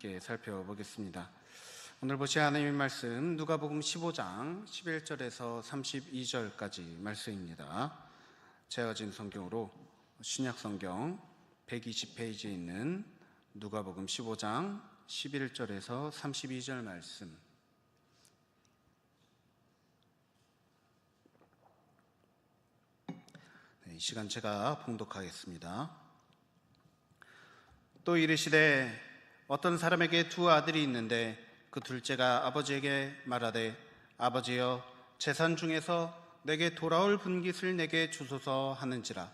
함께 살펴보겠습니다. 오늘 보실 하나님의 말씀 누가복음 15장 11절에서 32절까지 말씀입니다. 제가 가진 성경으로 신약성경 120페이지에 있는 누가복음 15장 11절에서 32절 말씀, 이 시간 제가 봉독하겠습니다. 또 이르시되 어떤 사람에게 두 아들이 있는데 그 둘째가 아버지에게 말하되 아버지여 재산 중에서 내게 돌아올 분깃을 내게 주소서 하는지라.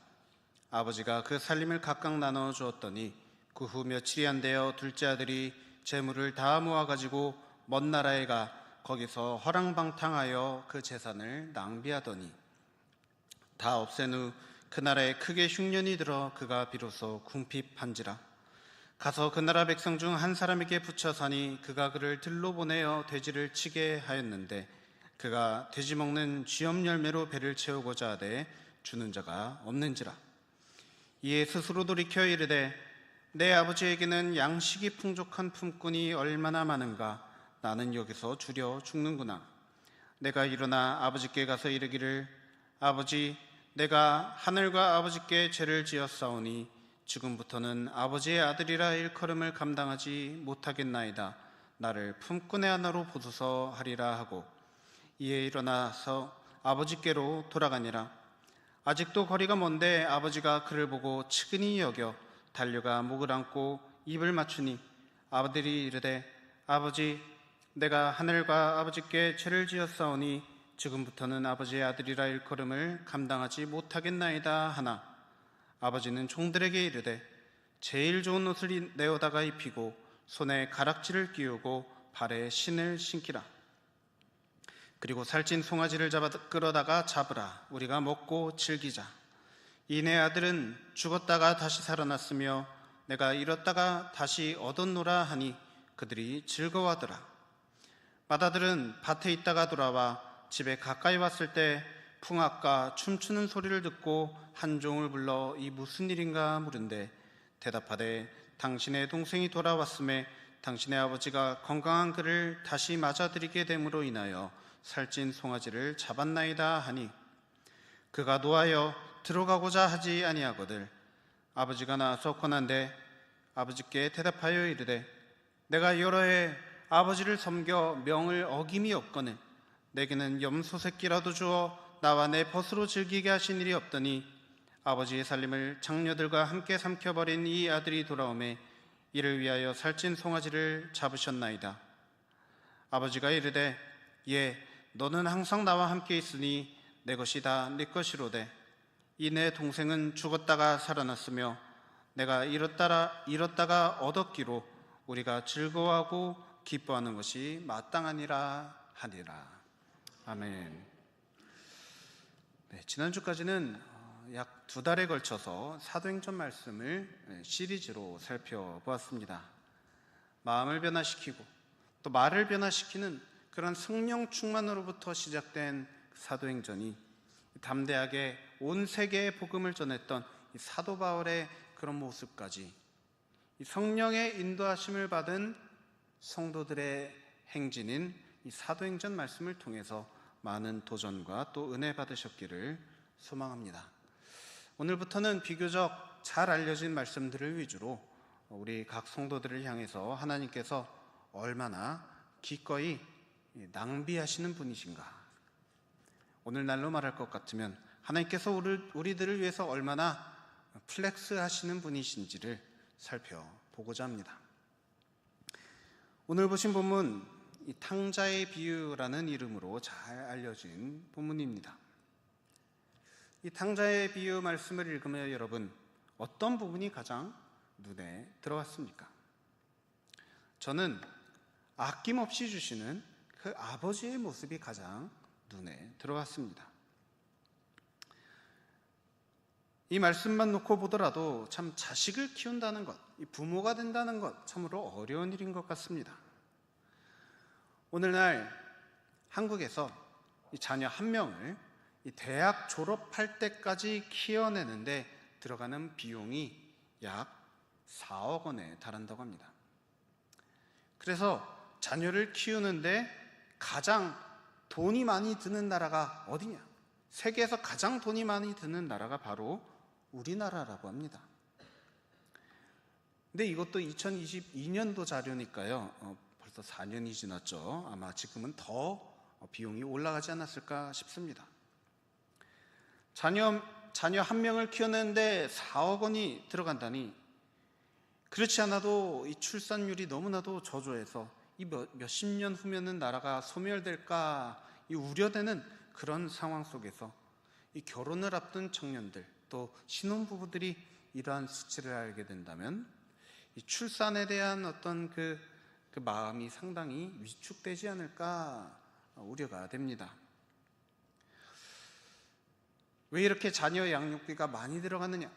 아버지가 그 살림을 각각 나눠 주었더니 그 후 며칠이 안 되어 둘째 아들이 재물을 다 모아가지고 먼 나라에 가 거기서 허랑방탕하여 그 재산을 낭비하더니 다 없앤 후 그 나라에 크게 흉년이 들어 그가 비로소 궁핍한지라. 가서 그 나라 백성 중 한 사람에게 붙여 사니 그가 그를 들로 보내어 돼지를 치게 하였는데 그가 돼지 먹는 쥐염 열매로 배를 채우고자 하되 주는 자가 없는지라. 이에 스스로 돌이켜 이르되 내 아버지에게는 양식이 풍족한 품꾼이 얼마나 많은가. 나는 여기서 주려 죽는구나. 내가 일어나 아버지께 가서 이르기를 아버지, 내가 하늘과 아버지께 죄를 지었사오니 지금부터는 아버지의 아들이라 일컬음을 감당하지 못하겠나이다. 나를 품꾼의 하나로 보소서 하리라 하고 이에 일어나서 아버지께로 돌아가니라. 아직도 거리가 먼데 아버지가 그를 보고 측은히 여겨 달려가 목을 안고 입을 맞추니 아들이 이르되 아버지, 내가 하늘과 아버지께 죄를 지었사오니 지금부터는 아버지의 아들이라 일컬음을 감당하지 못하겠나이다 하나 아버지는 종들에게 이르되 제일 좋은 옷을 내어다가 입히고 손에 가락지를 끼우고 발에 신을 신기라. 그리고 살찐 송아지를 끌어다가 잡으라. 우리가 먹고 즐기자. 이 내 아들은 죽었다가 다시 살아났으며 내가 잃었다가 다시 얻었노라 하니 그들이 즐거워하더라. 맏아들은 밭에 있다가 돌아와 집에 가까이 왔을 때 풍악과 춤추는 소리를 듣고 한 종을 불러 이 무슨 일인가 물은데 대답하되 당신의 동생이 돌아왔음에 당신의 아버지가 건강한 그를 다시 맞아들이게 됨으로 인하여 살찐 송아지를 잡았나이다 하니 그가 노하여 들어가고자 하지 아니하거늘 아버지가 나와서 권한대 아버지께 대답하여 이르되 내가 여러 해 아버지를 섬겨 명을 어김이 없거늘 내게는 염소 새끼라도 주어 나와 내 벗으로 즐기게 하신 일이 없더니 아버지의 살림을 장녀들과 함께 삼켜버린 이 아들이 돌아오매 이를 위하여 살찐 송아지를 잡으셨나이다. 아버지가 이르되 예, 너는 항상 나와 함께 있으니 내 것이 다 네 것이로되 이 내 동생은 죽었다가 살아났으며 내가 잃었다가 얻었기로 우리가 즐거워하고 기뻐하는 것이 마땅하니라 하니라. 아멘. 네, 지난주까지는 약 2달에 걸쳐서 사도행전 말씀을 시리즈로 살펴보았습니다. 마음을 변화시키고 또 말을 변화시키는 그런 성령 충만으로부터 시작된 사도행전이 담대하게 온 세계에 복음을 전했던 이 사도 바울의 그런 모습까지 이 성령의 인도하심을 받은 성도들의 행진인 이 사도행전 말씀을 통해서 많은 도전과 또 은혜 받으셨기를 소망합니다. 오늘부터는 비교적 잘 알려진 말씀들을 위주로 우리 각 성도들을 향해서 하나님께서 얼마나 기꺼이 낭비하시는 분이신가, 오늘날로 말할 것 같으면 하나님께서 우리들을 위해서 얼마나 플렉스 하시는 분이신지를 살펴보고자 합니다. 오늘 보신 본문 이 탕자의 비유라는 이름으로 잘 알려진 본문입니다. 이 탕자의 비유 말씀을 읽으며 여러분 어떤 부분이 가장 눈에 들어왔습니까? 저는 아낌없이 주시는 그 아버지의 모습이 가장 눈에 들어왔습니다. 이 말씀만 놓고 보더라도 참 자식을 키운다는 것, 이 부모가 된다는 것 참으로 어려운 일인 것 같습니다. 오늘날 한국에서 이 자녀 한 명을 이 대학 졸업할 때까지 키워내는데 들어가는 비용이 약 4억 원에 달한다고 합니다. 그래서 자녀를 키우는데 가장 돈이 많이 드는 나라가 어디냐? 세계에서 가장 돈이 많이 드는 나라가 바로 우리나라라고 합니다. 근데 이것도 2022년도 자료니까요. 벌써 4년이 지났죠. 아마 지금은 더 비용이 올라가지 않았을까 싶습니다. 자녀 한 명을 키우는데 4억 원이 들어간다니, 그렇지 않아도 이 출산율이 너무나도 저조해서 이 몇십 년 후면은 나라가 소멸될까 이 우려되는 그런 상황 속에서 이 결혼을 앞둔 청년들, 또 신혼부부들이 이러한 수치를 알게 된다면 이 출산에 대한 어떤 그 마음이 상당히 위축되지 않을까 우려가 됩니다. 왜 이렇게 자녀 양육비가 많이 들어가느냐?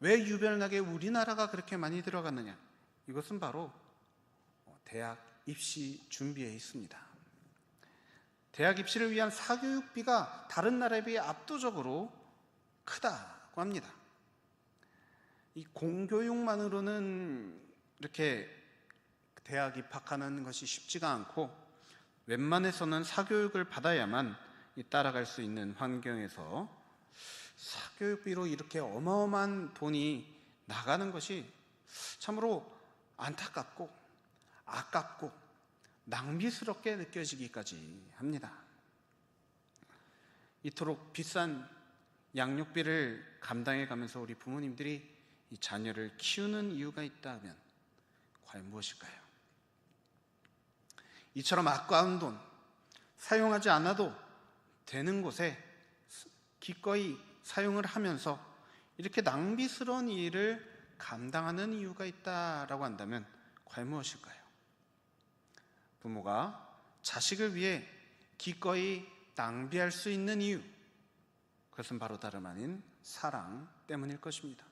왜 유별나게 우리나라가 그렇게 많이 들어가느냐? 이것은 바로 대학 입시 준비에 있습니다. 대학 입시를 위한 사교육비가 다른 나라에 비해 압도적으로 크다고 합니다. 이 공교육만으로는 이렇게 대학 입학하는 것이 쉽지가 않고, 웬만해서는 사교육을 받아야만 따라갈 수 있는 환경에서 사교육비로 이렇게 어마어마한 돈이 나가는 것이 참으로 안타깝고 아깝고 낭비스럽게 느껴지기까지 합니다. 이토록 비싼 양육비를 감당해 가면서 우리 부모님들이 이 자녀를 키우는 이유가 있다면 과연 무엇일까요? 이처럼 아까운 돈, 사용하지 않아도 되는 곳에 기꺼이 사용을 하면서 이렇게 낭비스러운 일을 감당하는 이유가 있다라고 한다면 과연 무엇일까요? 부모가 자식을 위해 기꺼이 낭비할 수 있는 이유, 그것은 바로 다름 아닌 사랑 때문일 것입니다.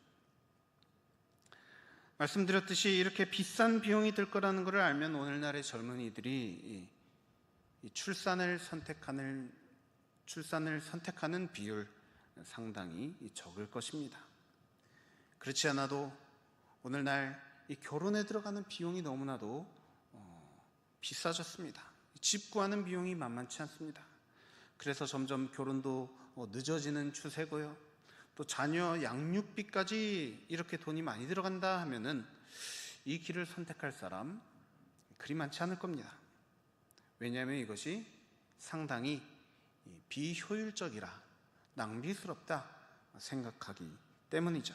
말씀드렸듯이 이렇게 비싼 비용이 들 거라는 것을 알면 오늘날의 젊은이들이 이 출산을 선택하는 비율 상당히 적을 것입니다. 그렇지 않아도 오늘날 이 결혼에 들어가는 비용이 너무나도 비싸졌습니다. 집 구하는 비용이 만만치 않습니다. 그래서 점점 결혼도 늦어지는 추세고요. 또 자녀 양육비까지 이렇게 돈이 많이 들어간다 하면은 이 길을 선택할 사람 그리 많지 않을 겁니다. 왜냐하면 이것이 상당히 비효율적이라 낭비스럽다 생각하기 때문이죠.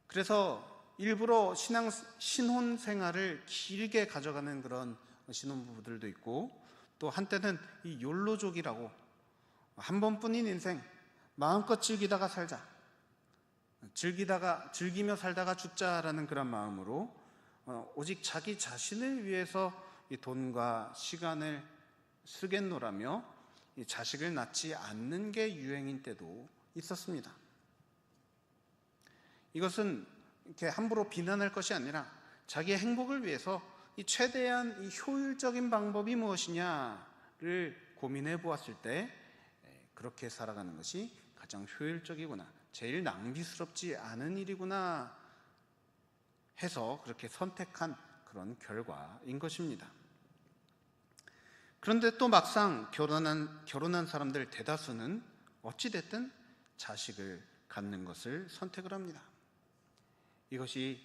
그래서 일부러 신혼 생활을 길게 가져가는 그런 신혼부부들도 있고, 또 한때는 이 욜로족이라고 한 번뿐인 인생 마음껏 즐기다가 살자, 즐기며 살다가 죽자라는 그런 마음으로 오직 자기 자신을 위해서 이 돈과 시간을 쓰겠노라며 이 자식을 낳지 않는 게 유행인 때도 있었습니다. 이것은 이렇게 함부로 비난할 것이 아니라 자기의 행복을 위해서 이 최대한 이 효율적인 방법이 무엇이냐를 고민해 보았을 때 그렇게 살아가는 것이 가장 효율적이구나, 제일 낭비스럽지 않은 일이구나 해서 그렇게 선택한 그런 결과인 것입니다. 그런데 또 막상 결혼한 사람들 대다수는 어찌됐든 자식을 갖는 것을 선택을 합니다. 이것이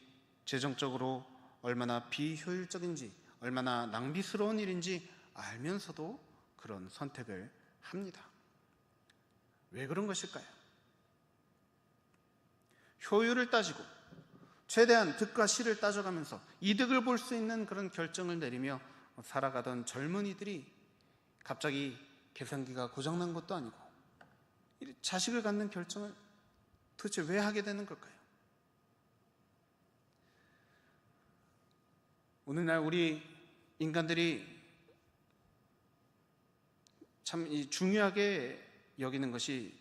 재정적으로 얼마나 비효율적인지, 얼마나 낭비스러운 일인지 알면서도 그런 선택을 합니다. 왜 그런 것일까요? 효율을 따지고 최대한 득과 실을 따져가면서 이득을 볼 수 있는 그런 결정을 내리며 살아가던 젊은이들이 갑자기 계산기가 고장난 것도 아니고 자식을 갖는 결정을 도대체 왜 하게 되는 걸까요? 오늘날 우리 인간들이 참 중요하게 여기는 것이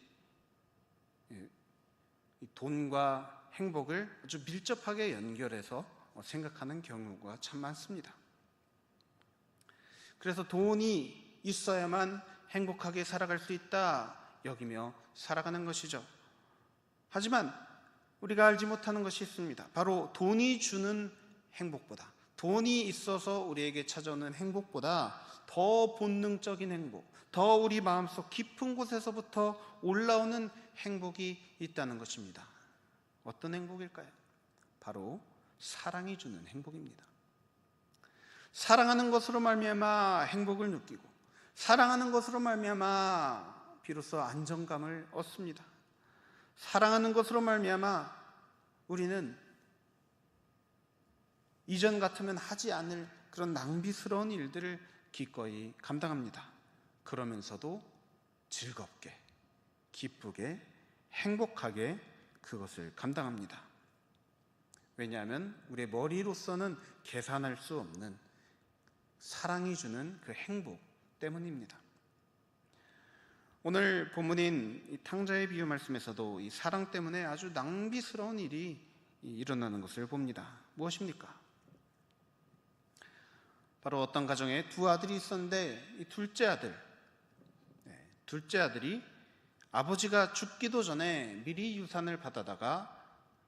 돈과 행복을 아주 밀접하게 연결해서 생각하는 경우가 참 많습니다. 그래서 돈이 있어야만 행복하게 살아갈 수 있다 여기며 살아가는 것이죠. 하지만 우리가 알지 못하는 것이 있습니다. 바로 돈이 주는 행복보다, 돈이 있어서 우리에게 찾아오는 행복보다 더 본능적인 행복, 더 우리 마음속 깊은 곳에서부터 올라오는 행복이 있다는 것입니다. 어떤 행복일까요? 바로 사랑이 주는 행복입니다. 사랑하는 것으로 말미암아 행복을 느끼고, 사랑하는 것으로 말미암아 비로소 안정감을 얻습니다. 사랑하는 것으로 말미암아 우리는 이전 같으면 하지 않을 그런 낭비스러운 일들을 기꺼이 감당합니다. 그러면서도 즐겁게, 기쁘게, 행복하게 그것을 감당합니다. 왜냐하면 우리의 머리로서는 계산할 수 없는 사랑이 주는 그 행복 때문입니다. 오늘 본문인 이 탕자의 비유 말씀에서도 이 사랑 때문에 아주 낭비스러운 일이 일어나는 것을 봅니다. 무엇입니까? 바로 어떤 가정에 두 아들이 있었는데 이 둘째 아들이 아버지가 죽기도 전에 미리 유산을 받아다가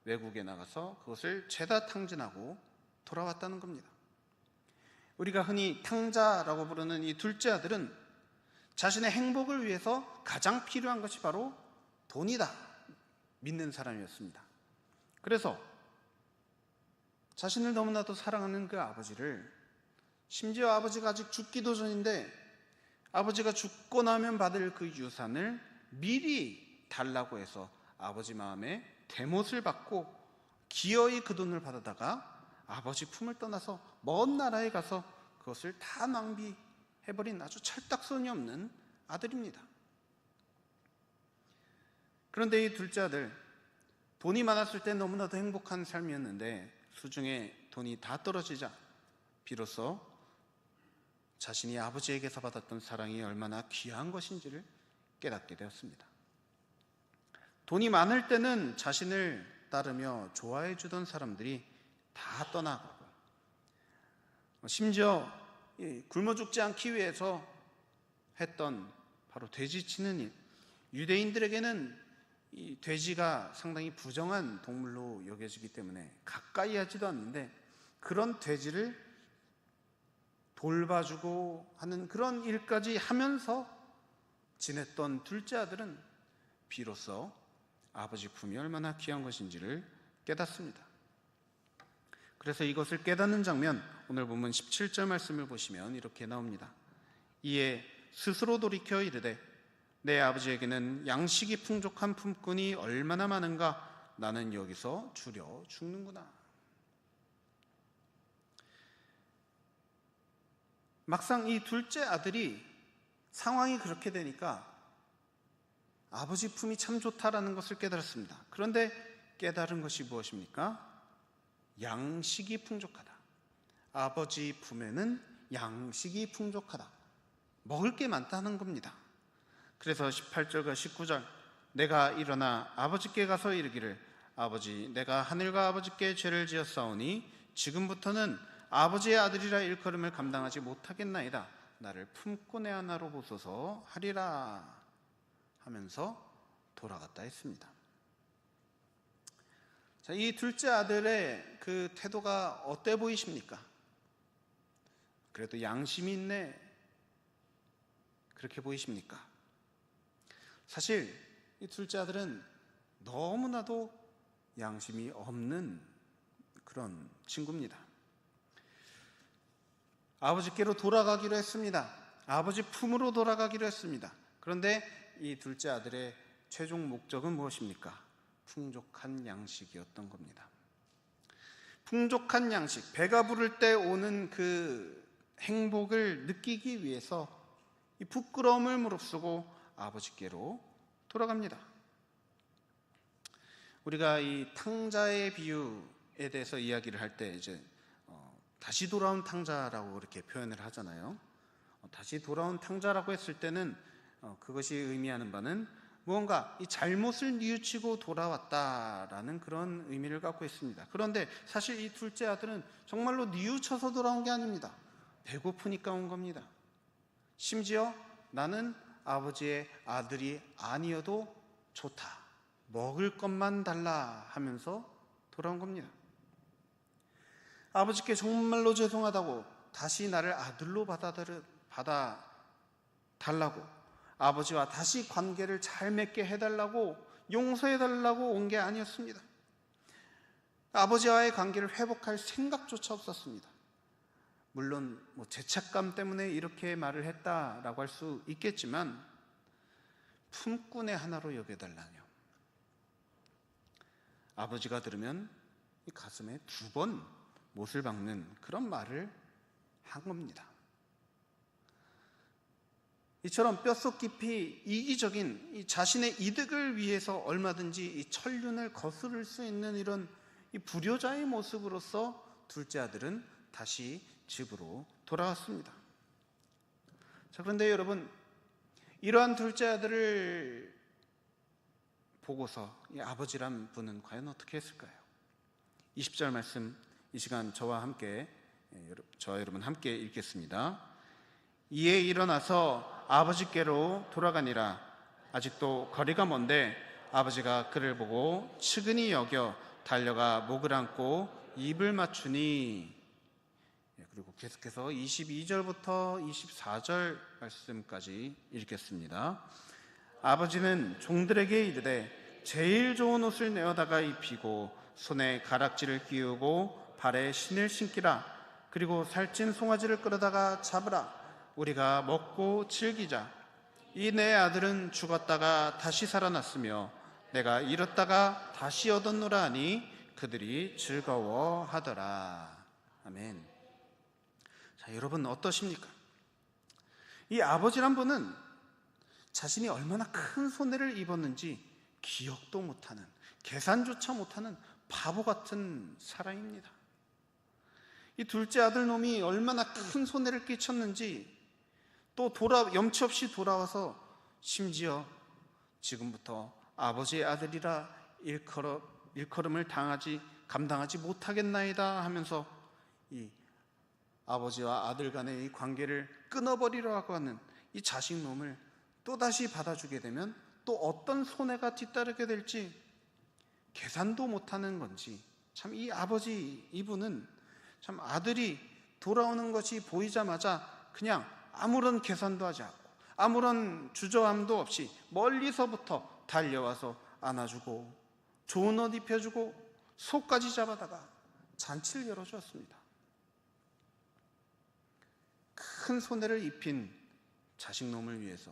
외국에 나가서 그것을 죄다 탕진하고 돌아왔다는 겁니다. 우리가 흔히 탕자라고 부르는 이 둘째 아들은 자신의 행복을 위해서 가장 필요한 것이 바로 돈이다 믿는 사람이었습니다. 그래서 자신을 너무나도 사랑하는 그 아버지를, 심지어 아버지가 아직 죽기도 전인데 아버지가 죽고 나면 받을 그 유산을 미리 달라고 해서 아버지 마음에 대못을 받고 기어이 그 돈을 받아다가 아버지 품을 떠나서 먼 나라에 가서 그것을 다 낭비해버린 아주 철딱선이 없는 아들입니다. 그런데 이 둘째 아들, 돈이 많았을 때 너무나도 행복한 삶이었는데 수중에 돈이 다 떨어지자 비로소 자신이 아버지에게서 받았던 사랑이 얼마나 귀한 것인지를 깨닫게 되었습니다. 돈이 많을 때는 자신을 따르며 좋아해 주던 사람들이 다 떠나가고, 심지어 굶어 죽지 않기 위해서 했던 바로 돼지 치는 일, 유대인들에게는 이 돼지가 상당히 부정한 동물로 여겨지기 때문에 가까이 하지도 않는데 그런 돼지를 돌봐주고 하는 그런 일까지 하면서 지냈던 둘째 아들은 비로소 아버지 품이 얼마나 귀한 것인지를 깨닫습니다. 그래서 이것을 깨닫는 장면, 오늘 본문 17절 말씀을 보시면 이렇게 나옵니다. 이에 스스로 돌이켜 이르되 내 아버지에게는 양식이 풍족한 품꾼이 얼마나 많은가, 나는 여기서 주려 죽는구나. 막상 이 둘째 아들이 상황이 그렇게 되니까 아버지 품이 참 좋다라는 것을 깨달았습니다. 그런데 깨달은 것이 무엇입니까? 양식이 풍족하다. 아버지 품에는 양식이 풍족하다. 먹을 게 많다는 겁니다. 그래서 18절과 19절, 내가 일어나 아버지께 가서 이르기를 아버지, 내가 하늘과 아버지께 죄를 지었사오니 지금부터는 아버지의 아들이라 일컬음을 감당하지 못하겠나이다. 나를 품고 내 하나로 보소서 하리라 하면서 돌아갔다 했습니다. 자, 이 둘째 아들의 그 태도가 어때 보이십니까? 그래도 양심이 있네, 그렇게 보이십니까? 사실 이 둘째 아들은 너무나도 양심이 없는 그런 친구입니다. 아버지께로 돌아가기로 했습니다. 아버지 품으로 돌아가기로 했습니다. 그런데 이 둘째 아들의 최종 목적은 무엇입니까? 풍족한 양식이었던 겁니다. 풍족한 양식, 배가 부를 때 오는 그 행복을 느끼기 위해서 이 부끄러움을 무릅쓰고 아버지께로 돌아갑니다. 우리가 이 탕자의 비유에 대해서 이야기를 할 때 이제 다시 돌아온 탕자라고 이렇게 표현을 하잖아요. 다시 돌아온 탕자라고 했을 때는 그것이 의미하는 바는 무언가 이 잘못을 뉘우치고 돌아왔다라는 그런 의미를 갖고 있습니다. 그런데 사실 이 둘째 아들은 정말로 뉘우쳐서 돌아온 게 아닙니다. 배고프니까 온 겁니다. 심지어 나는 아버지의 아들이 아니어도 좋다, 먹을 것만 달라 하면서 돌아온 겁니다. 아버지께 정말로 죄송하다고 다시 나를 아들로 받아달라고, 아버지와 다시 관계를 잘 맺게 해달라고, 용서해달라고 온 게 아니었습니다. 아버지와의 관계를 회복할 생각조차 없었습니다. 물론 죄책감 때문에 이렇게 말을 했다라고 할 수 있겠지만 품꾼의 하나로 여겨달라뇨. 아버지가 들으면 이 가슴에 2번 못을 박는 그런 말을 한 겁니다. 이처럼 뼛속 깊이 이기적인 이 자신의 이득을 위해서 얼마든지 이 천륜을 거스를 수 있는 이런 이 불효자의 모습으로서 둘째 아들은 다시 집으로 돌아왔습니다. 자, 그런데 여러분, 이러한 둘째 아들을 보고서 이 아버지란 분은 과연 어떻게 했을까요? 20절 말씀, 이 시간 저와 여러분 함께 읽겠습니다. 이에 일어나서 아버지께로 돌아가니라. 아직도 거리가 먼데 아버지가 그를 보고 측은히 여겨 달려가 목을 안고 입을 맞추니. 그리고 계속해서 22절부터 24절 말씀까지 읽겠습니다. 아버지는 종들에게 이르되 제일 좋은 옷을 내어다가 입히고 손에 가락지를 끼우고 발에 신을 신기라. 그리고 살찐 송아지를 끌어다가 잡으라. 우리가 먹고 즐기자. 이 내 아들은 죽었다가 다시 살아났으며 내가 잃었다가 다시 얻었노라 하니 그들이 즐거워하더라. 아멘. 자, 여러분 어떠십니까? 이 아버지란 분은 자신이 얼마나 큰 손해를 입었는지 기억도 못하는, 계산조차 못하는 바보 같은 사람입니다. 이 둘째 아들 놈이 얼마나 큰 손해를 끼쳤는지 또 염치 없이 돌아와서 심지어 지금부터 아버지의 아들이라 일컬음을 감당하지 못하겠나이다 하면서 이 아버지와 아들 간의 이 관계를 끊어버리려고 하는 이 자식놈을 또다시 받아주게 되면 또 어떤 손해가 뒤따르게 될지 계산도 못하는 건지, 참 이 아버지 이분은 참 아들이 돌아오는 것이 보이자마자 그냥 아무런 계산도 하지 않고 아무런 주저함도 없이 멀리서부터 달려와서 안아주고 좋은 옷 입혀주고 속까지 잡아다가 잔치를 열어주었습니다. 큰 손해를 입힌 자식놈을 위해서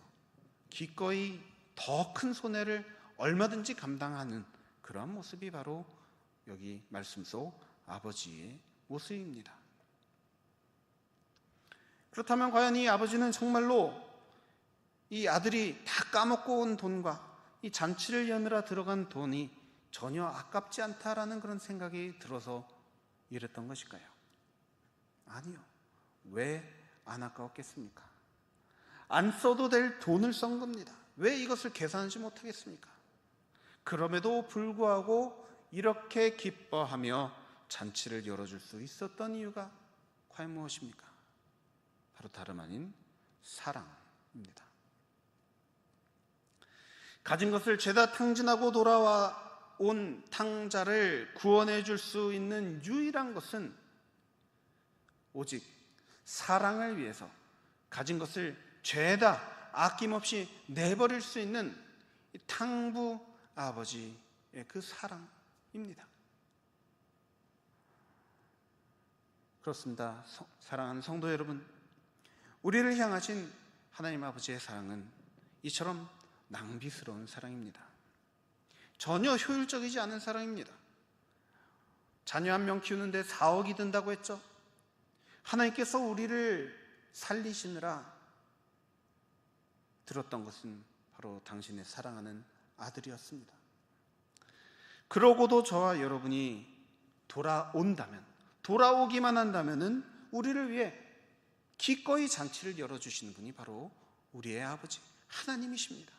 기꺼이 더 큰 손해를 얼마든지 감당하는 그러한 모습이 바로 여기 말씀 속 아버지의 모습입니다. 그렇다면 과연 이 아버지는 정말로 이 아들이 다 까먹고 온 돈과 이 잔치를 여느라 들어간 돈이 전혀 아깝지 않다라는 그런 생각이 들어서 이랬던 것일까요? 아니요. 왜 안 아까웠겠습니까? 안 써도 될 돈을 쓴 겁니다. 왜 이것을 계산하지 못하겠습니까? 그럼에도 불구하고 이렇게 기뻐하며 잔치를 열어줄 수 있었던 이유가 과연 무엇입니까? 바로 다름 아닌 사랑입니다. 가진 것을 죄다 탕진하고 돌아와 온 탕자를 구원해 줄 수 있는 유일한 것은 오직 사랑을 위해서 가진 것을 죄다 아낌없이 내버릴 수 있는 탕부 아버지의 그 사랑입니다. 그렇습니다. 사랑하는 성도 여러분, 우리를 향하신 하나님 아버지의 사랑은 이처럼 낭비스러운 사랑입니다. 전혀 효율적이지 않은 사랑입니다. 자녀 한 명 키우는데 4억이 든다고 했죠. 하나님께서 우리를 살리시느라 들었던 것은 바로 당신의 사랑하는 아들이었습니다. 그러고도 저와 여러분이 돌아오기만 한다면은 우리를 위해 기꺼이 잔치를 열어주시는 분이 바로 우리의 아버지 하나님이십니다.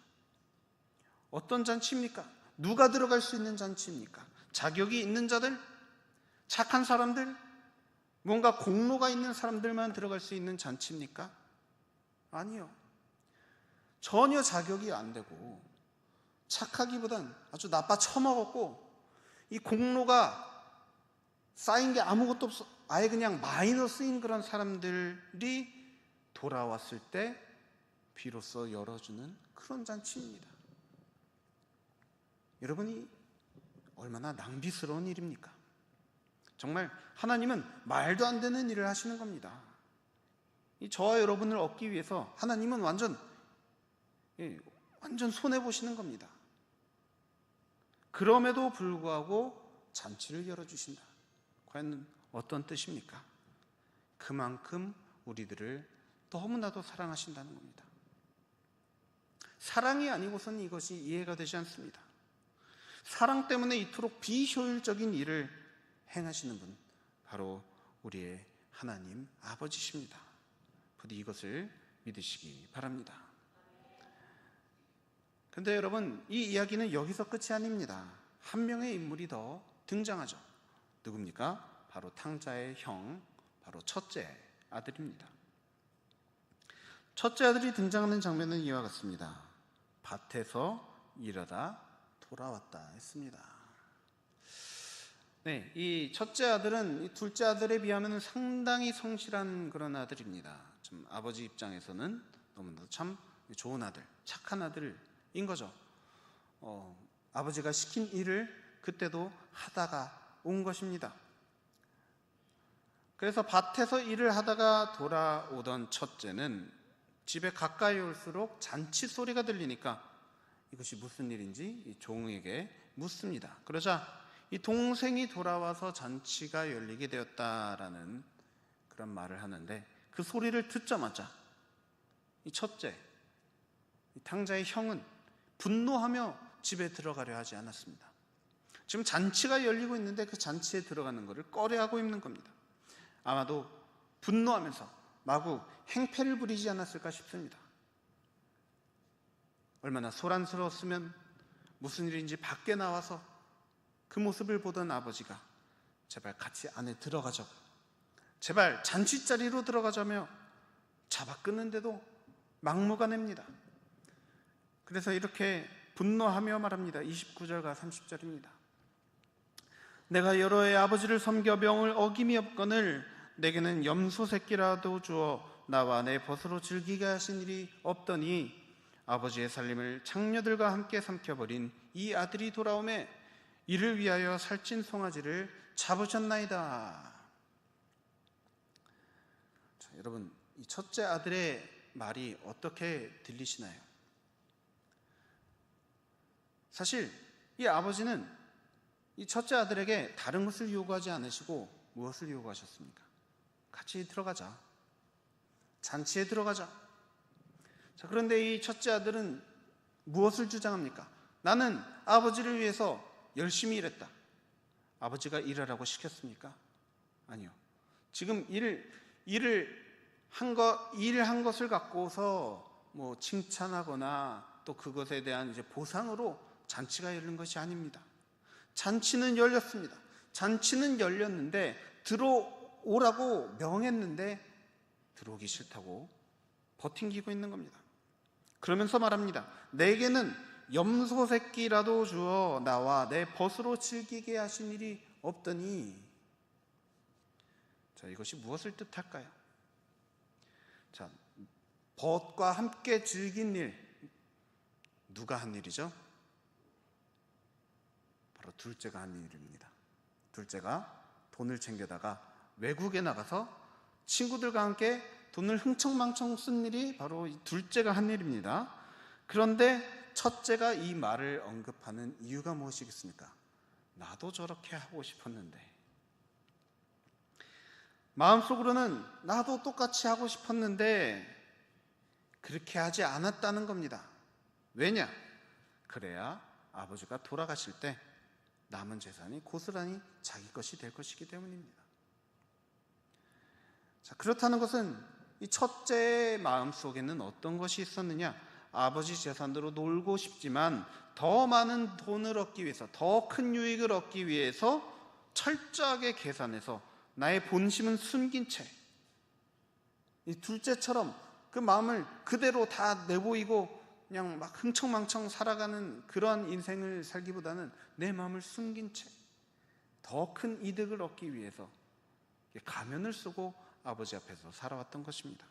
어떤 잔치입니까? 누가 들어갈 수 있는 잔치입니까? 자격이 있는 자들? 착한 사람들? 뭔가 공로가 있는 사람들만 들어갈 수 있는 잔치입니까? 아니요. 전혀 자격이 안 되고 착하기보단 아주 나빠 처먹었고 이 공로가 쌓인 게 아무것도 아예 그냥 마이너스인 그런 사람들이 돌아왔을 때 비로소 열어주는 그런 잔치입니다. 여러분이 얼마나 낭비스러운 일입니까? 정말 하나님은 말도 안 되는 일을 하시는 겁니다. 저와 여러분을 얻기 위해서 하나님은 완전 손해보시는 겁니다. 그럼에도 불구하고 잔치를 열어주신다. 과연 어떤 뜻입니까? 그만큼 우리들을 너무나도 사랑하신다는 겁니다. 사랑이 아니고서는 이것이 이해가 되지 않습니다. 사랑 때문에 이토록 비효율적인 일을 행하시는 분, 바로 우리의 하나님 아버지십니다. 부디 이것을 믿으시기 바랍니다. 그런데 여러분, 이 이야기는 여기서 끝이 아닙니다. 한 명의 인물이 더 등장하죠. 누굽니까? 바로 탕자의 형, 바로 첫째 아들입니다. 첫째 아들이 등장하는 장면은 이와 같습니다. 밭에서 일하다 돌아왔다 했습니다. 네, 이 첫째 아들은 이 둘째 아들에 비하면 상당히 성실한 그런 아들입니다. 좀 아버지 입장에서는 너무나도 참 좋은 아들, 착한 아들인 거죠. 아버지가 시킨 일을 그때도 하다가 온 것입니다. 그래서 밭에서 일을 하다가 돌아오던 첫째는 집에 가까이 올수록 잔치 소리가 들리니까 이것이 무슨 일인지 이 종에게 묻습니다. 그러자 이 동생이 돌아와서 잔치가 열리게 되었다라는 그런 말을 하는데, 그 소리를 듣자마자 이 첫째, 이 탕자의 형은 분노하며 집에 들어가려 하지 않았습니다. 지금 잔치가 열리고 있는데 그 잔치에 들어가는 것을 꺼려하고 있는 겁니다. 아마도 분노하면서 마구 행패를 부리지 않았을까 싶습니다. 얼마나 소란스러웠으면 무슨 일인지 밖에 나와서 그 모습을 보던 아버지가 제발 같이 안에 들어가자고, 제발 잔치 자리로 들어가자며 잡아 끊는데도 막무가내입니다. 그래서 이렇게 분노하며 말합니다. 29절과 30절입니다. 내가 여러 해 아버지를 섬겨 명을 어김이 없거늘 내게는 염소 새끼라도 주어 나와 내 벗으로 즐기게 하신 일이 없더니 아버지의 살림을 장녀들과 함께 삼켜버린 이 아들이 돌아오매 이를 위하여 살찐 송아지를 잡으셨나이다. 자, 여러분, 이 첫째 아들의 말이 어떻게 들리시나요? 사실 이 아버지는 이 첫째 아들에게 다른 것을 요구하지 않으시고 무엇을 요구하셨습니까? 같이 들어가자. 잔치에 들어가자. 자, 그런데 이 첫째 아들은 무엇을 주장합니까? 나는 아버지를 위해서 열심히 일했다. 아버지가 일하라고 시켰습니까? 아니요. 지금 일을 한 것을 갖고서 뭐 칭찬하거나 또 그것에 대한 이제 보상으로 잔치가 열린 것이 아닙니다. 잔치는 열렸습니다. 잔치는 열렸는데 들어오라고 명했는데 들어오기 싫다고 버팅기고 있는 겁니다. 그러면서 말합니다. 내게는 염소 새끼라도 주어 나와 내 벗으로 즐기게 하신 일이 없더니. 자, 이것이 무엇을 뜻할까요? 자, 벗과 함께 즐긴 일, 누가 한 일이죠? 바로 둘째가 한 일입니다. 둘째가 돈을 챙겨다가 외국에 나가서 친구들과 함께 돈을 흥청망청 쓴 일이 바로 이 둘째가 한 일입니다. 그런데 첫째가 이 말을 언급하는 이유가 무엇이겠습니까? 나도 저렇게 하고 싶었는데. 마음속으로는 나도 똑같이 하고 싶었는데 그렇게 하지 않았다는 겁니다. 왜냐? 그래야 아버지가 돌아가실 때 남은 재산이 고스란히 자기 것이 될 것이기 때문입니다. 자, 그렇다는 것은 이 첫째의 마음속에는 어떤 것이 있었느냐? 아버지 재산으로 놀고 싶지만 더 많은 돈을 얻기 위해서, 더 큰 유익을 얻기 위해서 철저하게 계산해서 나의 본심은 숨긴 채 이 둘째처럼 그 마음을 그대로 다 내보이고 그냥 막 흥청망청 살아가는 그러한 인생을 살기보다는 내 마음을 숨긴 채 더 큰 이득을 얻기 위해서 가면을 쓰고 아버지 앞에서 살아왔던 것입니다.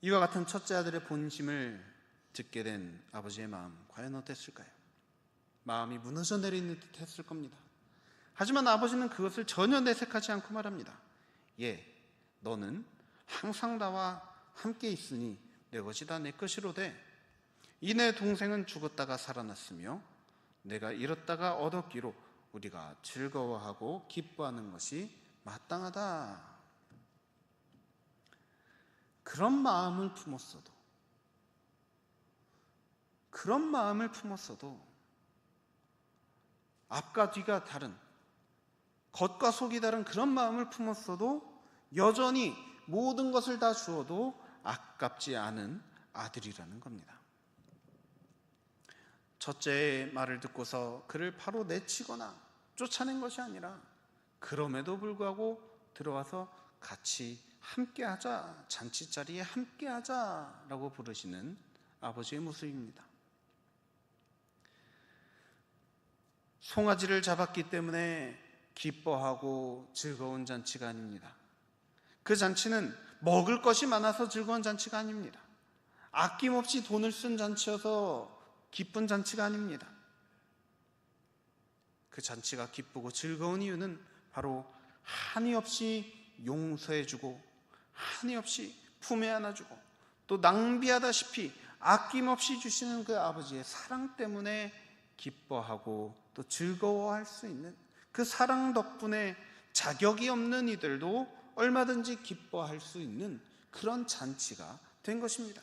이와 같은 첫째 아들의 본심을 듣게 된 아버지의 마음 과연 어땠을까요? 마음이 무너져 내리는 듯 했을 겁니다. 하지만 아버지는 그것을 전혀 내색하지 않고 말합니다. 너는 항상 나와 함께 있으니 내 것이 다 내 것이로되 이 내 동생은 죽었다가 살아났으며 내가 잃었다가 얻었기로 우리가 즐거워하고 기뻐하는 것이 마땅하다. 그런 마음을 품었어도 앞과 뒤가 다른, 겉과 속이 다른 그런 마음을 품었어도 여전히 모든 것을 다 주어도 아깝지 않은 아들이라는 겁니다. 첫째의 말을 듣고서 그를 바로 내치거나 쫓아낸 것이 아니라 그럼에도 불구하고 들어와서 같이 함께하자, 잔치자리에 함께하자라고 부르시는 아버지의 모습입니다. 송아지를 잡았기 때문에 기뻐하고 즐거운 잔치가 아닙니다. 그 잔치는 먹을 것이 많아서 즐거운 잔치가 아닙니다. 아낌없이 돈을 쓴 잔치여서 기쁜 잔치가 아닙니다. 그 잔치가 기쁘고 즐거운 이유는 바로 한이 없이 용서해주고 한이 없이 품에 안아주고 또 낭비하다시피 아낌없이 주시는 그 아버지의 사랑 때문에 기뻐하고 또 즐거워할 수 있는, 그 사랑 덕분에 자격이 없는 이들도 얼마든지 기뻐할 수 있는 그런 잔치가 된 것입니다.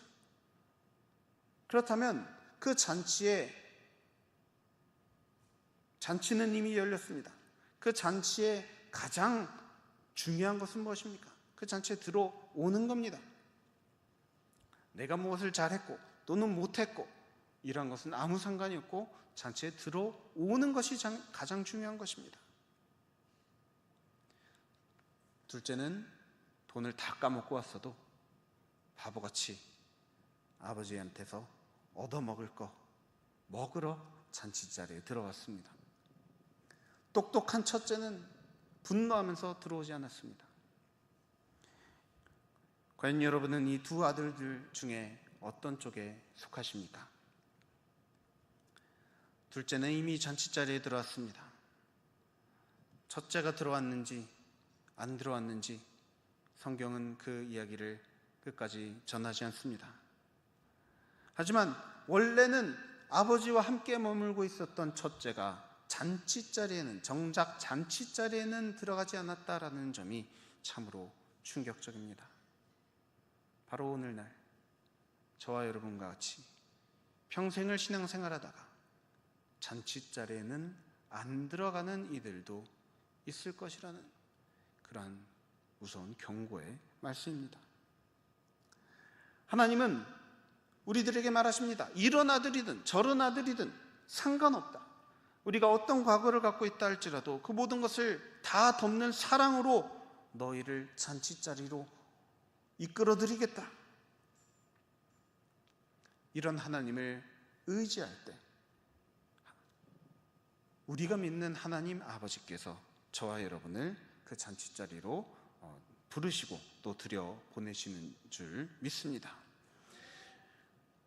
그렇다면 그 잔치는 이미 열렸습니다. 그 잔치의 가장 중요한 것은 무엇입니까? 그 잔치에 들어오는 겁니다. 내가 무엇을 잘했고 또는 못했고 이런 것은 아무 상관이 없고 잔치에 들어오는 것이 가장 중요한 것입니다. 둘째는 돈을 다 까먹고 왔어도 바보같이 아버지한테서 얻어먹을 거 먹으러 잔치자리에 들어왔습니다. 똑똑한 첫째는 분노하면서 들어오지 않았습니다. 과연 여러분은 이 두 아들들 중에 어떤 쪽에 속하십니까? 둘째는 이미 잔치자리에 들어왔습니다. 첫째가 들어왔는지 안 들어왔는지 성경은 그 이야기를 끝까지 전하지 않습니다. 하지만 원래는 아버지와 함께 머물고 있었던 첫째가 정작 잔치자리에는 들어가지 않았다라는 점이 참으로 충격적입니다. 바로 오늘날 저와 여러분과 같이 평생을 신앙생활하다가 잔치자리에는 안 들어가는 이들도 있을 것이라는 그러한 무서운 경고의 말씀입니다. 하나님은 우리들에게 말하십니다. 이런 아들이든 저런 아들이든 상관없다. 우리가 어떤 과거를 갖고 있다 할지라도 그 모든 것을 다 덮는 사랑으로 너희를 잔치자리로 이끌어드리겠다. 이런 하나님을 의지할 때 우리가 믿는 하나님 아버지께서 저와 여러분을 그 잔치자리로 부르시고 또 들여보내시는 줄 믿습니다.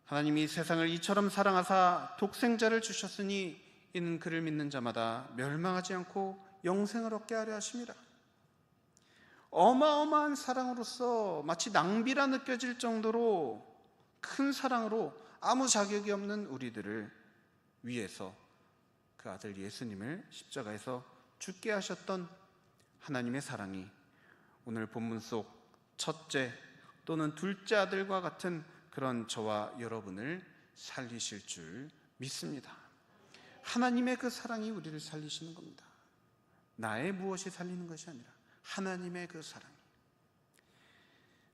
하나님이 세상을 이처럼 사랑하사 독생자를 주셨으니 이는 그를 믿는 자마다 멸망하지 않고 영생을 얻게 하려 하심이라. 어마어마한 사랑으로서 마치 낭비라 느껴질 정도로 큰 사랑으로 아무 자격이 없는 우리들을 위해서 그 아들 예수님을 십자가에서 죽게 하셨던 하나님의 사랑이 오늘 본문 속 첫째 또는 둘째 아들과 같은 그런 저와 여러분을 살리실 줄 믿습니다. 하나님의 그 사랑이 우리를 살리시는 겁니다. 나의 무엇이 살리는 것이 아니라 하나님의 그 사랑이,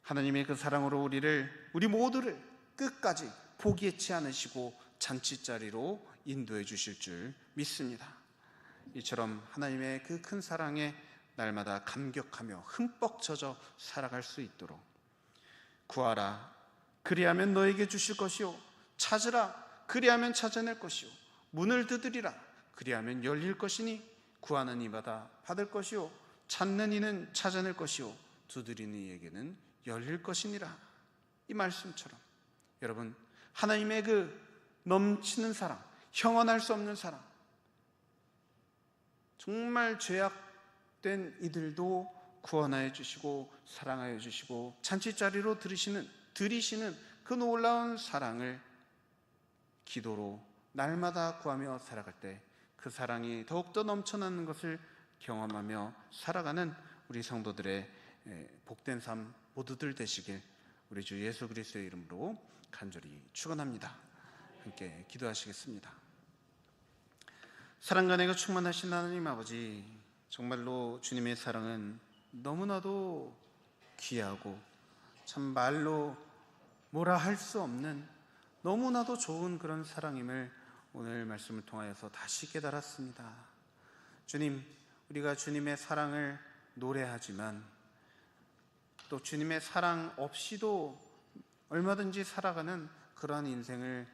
하나님의 그 사랑으로 우리 모두를 끝까지 포기치 않으시고 잔치자리로 인도해 주실 줄 믿습니다. 이처럼 하나님의 그 큰 사랑에 날마다 감격하며 흠뻑 젖어 살아갈 수 있도록 구하라 그리하면 너에게 주실 것이요 찾으라 그리하면 찾아낼 것이요 문을 두드리라 그리하면 열릴 것이니 구하는 이마다 받을 것이요 찾는 이는 찾아낼 것이요 두드리는 이에게는 열릴 것이니라. 이 말씀처럼 여러분, 하나님의 그 넘치는 사랑, 형언할 수 없는 사랑, 정말 죄악된 이들도 구원하여 주시고 사랑하여 주시고 잔치자리로 들이시는 그 놀라운 사랑을 기도로 날마다 구하며 살아갈 때 그 사랑이 더욱더 넘쳐나는 것을 경험하며 살아가는 우리 성도들의 복된 삶 모두들 되시길 우리 주 예수 그리스도의 이름으로 간절히 축원합니다. 함께 기도하시겠습니다. 사랑과 은혜가 충만하신 하나님 아버지, 정말로 주님의 사랑은 너무나도 귀하고 참 말로 뭐라 할 수 없는 너무나도 좋은 그런 사랑임을 오늘 말씀을 통하여서 다시 깨달았습니다. 주님, 우리가 주님의 사랑을 노래하지만 또 주님의 사랑 없이도 얼마든지 살아가는 그러한 인생을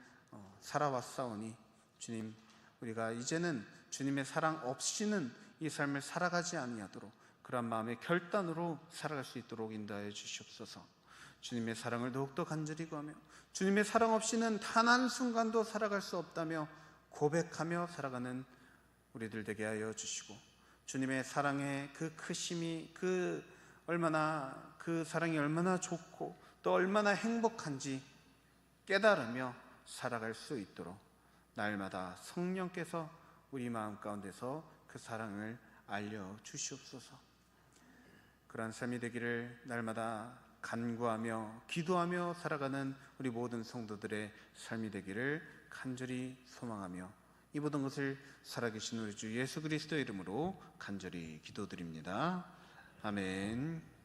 살아왔사오니 주님, 우리가 이제는 주님의 사랑 없이는 이 삶을 살아가지 아니하도록 그러한 마음의 결단으로 살아갈 수 있도록 인도하여 주시옵소서. 주님의 사랑을 더욱더 간절히 구하며 주님의 사랑 없이는 단 한순간도 살아갈 수 없다며 고백하며 살아가는 우리들 되게 하여 주시고, 주님의 사랑의 그 크심이 그 사랑이 얼마나 좋고 또 얼마나 행복한지 깨달으며 살아갈 수 있도록 날마다 성령께서 우리 마음 가운데서 그 사랑을 알려주시옵소서. 그러한 삶이 되기를 날마다 간구하며 기도하며 살아가는 우리 모든 성도들의 삶이 되기를 간절히 소망하며 이 모든 것을 살아계신 우리 주 예수 그리스도의 이름으로 간절히 기도드립니다. 아멘.